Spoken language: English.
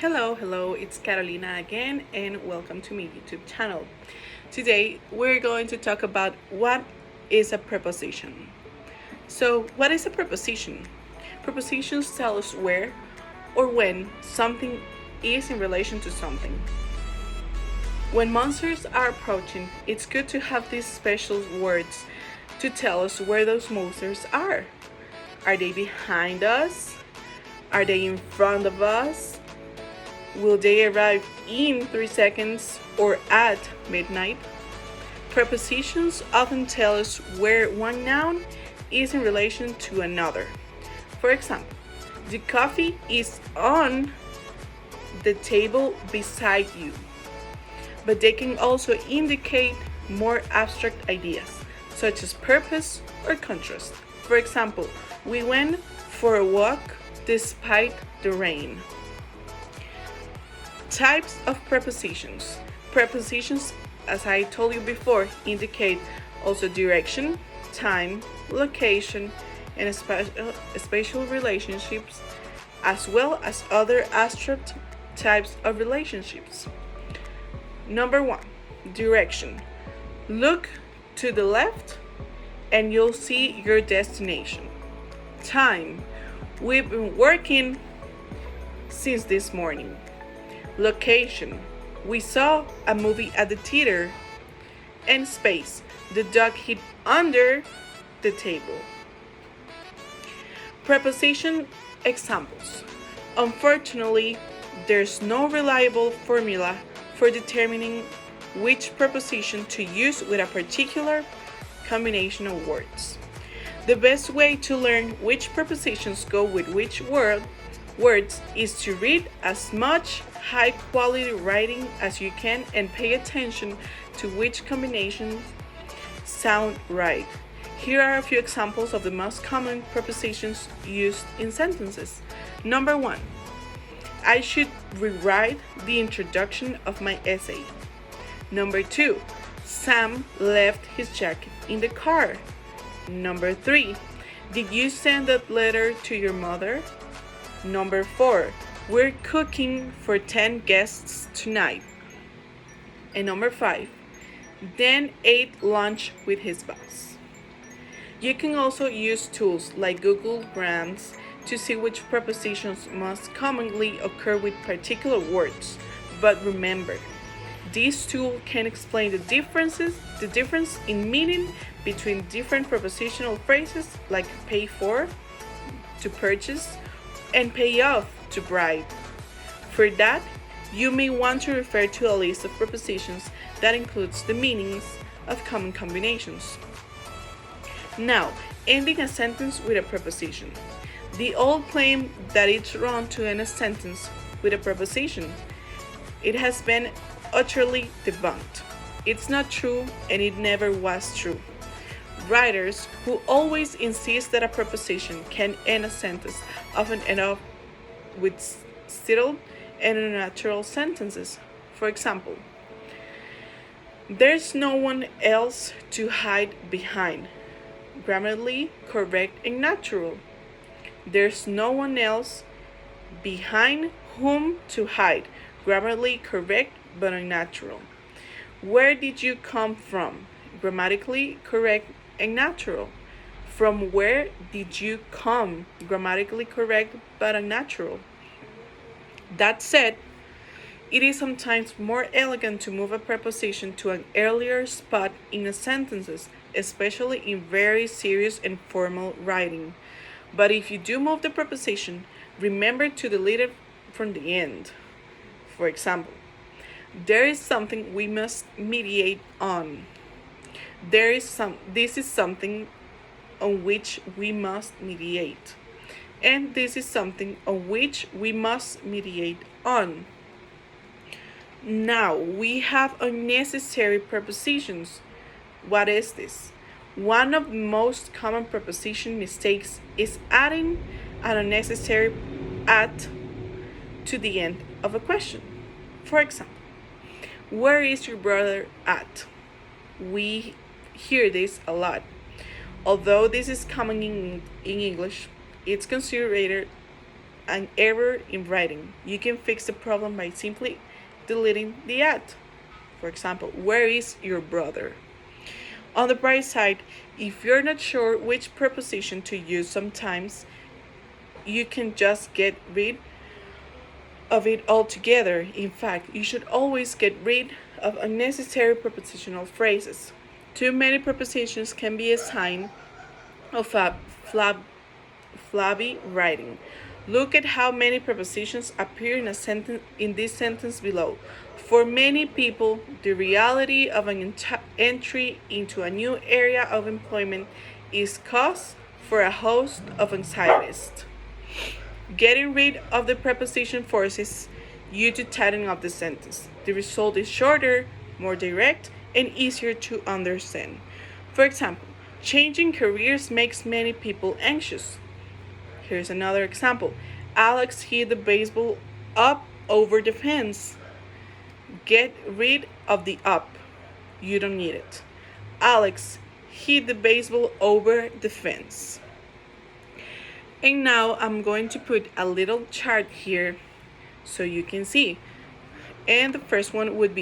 Hello, it's Carolina again, and welcome to my YouTube channel. Today, we're going to talk about what is a preposition. So, what is a preposition? Prepositions tell us where or when something is in relation to something. When monsters are approaching, it's good to have these special words to tell us where those monsters are. Are they behind us? Are they in front of us? Will they arrive in 3 seconds or at midnight? Prepositions often tell us where one noun is in relation to another. For example, the coffee is on the table beside you. But they can also indicate more abstract ideas, such as purpose or contrast. For example, we went for a walk despite the rain. Types of prepositions. Prepositions, as I told you before, indicate also direction, time, location, and spatial relationships, as well as other abstract types of relationships. Number 1, direction. Look to the left and you'll see your destination. Time. We've been working since this morning. Location. We saw a movie at the theater. And space. The dog hid under the table. Preposition examples. Unfortunately, there's no reliable formula for determining which preposition to use with a particular combination of words. The best way to learn which prepositions go with which words is to read as much high quality writing as you can and pay attention to which combinations sound right. Here are a few examples of the most common prepositions used in sentences. Number 1. I should rewrite the introduction of my essay. Number 2. Sam left his jacket in the car. Number 3. Did you send that letter to your mother? Number 4. We're cooking for 10 guests tonight. And number 5. Dan ate lunch with his boss. You can also use tools like Google Grams to see which prepositions most commonly occur with particular words. But remember, this tool can explain the difference in meaning between different prepositional phrases like pay for, to purchase, and pay off, to bribe. For that, you may want to refer to a list of prepositions that includes the meanings of common combinations. Now, ending a sentence with a preposition. The old claim that it's wrong to end a sentence with a preposition, it has been utterly debunked. It's not true and it never was true. Writers who always insist that a preposition can end a sentence often end up with settled and unnatural sentences. For example, there's no one else to hide behind. Grammatically correct and natural. There's no one else behind whom to hide. Grammatically correct but unnatural. Where did you come from? Grammatically correct and natural. From where did you come? Grammatically correct but unnatural. That said, it is sometimes more elegant to move a preposition to an earlier spot in a sentence, especially in very serious and formal writing. But if you do move the preposition, remember to delete it from the end. For example, there is something we must mediate on. This is something on which we must mediate. And this is something on which we must mediate on. Now, we have unnecessary prepositions. What is this? One of the most common preposition mistakes is adding an unnecessary at to the end of a question. For example, where is your brother at? We hear this a lot. Although this is common in English, it's considered an error in writing. You can fix the problem by simply deleting the ad. For example, where is your brother? On the bright side, if you're not sure which preposition to use sometimes, you can just get rid of it altogether. In fact, you should always get rid of unnecessary prepositional phrases. Too many prepositions can be a sign of a flabby writing. Look at how many prepositions appear in a sentence in this sentence below. For many people, the reality of an entry into a new area of employment is cause for a host of anxieties. Getting rid of the preposition forces you to tighten up the sentence. The result is shorter, more direct, and easier to understand. For example, changing careers makes many people anxious. Here's another example. Alex hit the baseball up over the fence. Get rid of the up. You don't need it. Alex hit the baseball over the fence. And now I'm going to put a little chart here so you can see. And the first one would be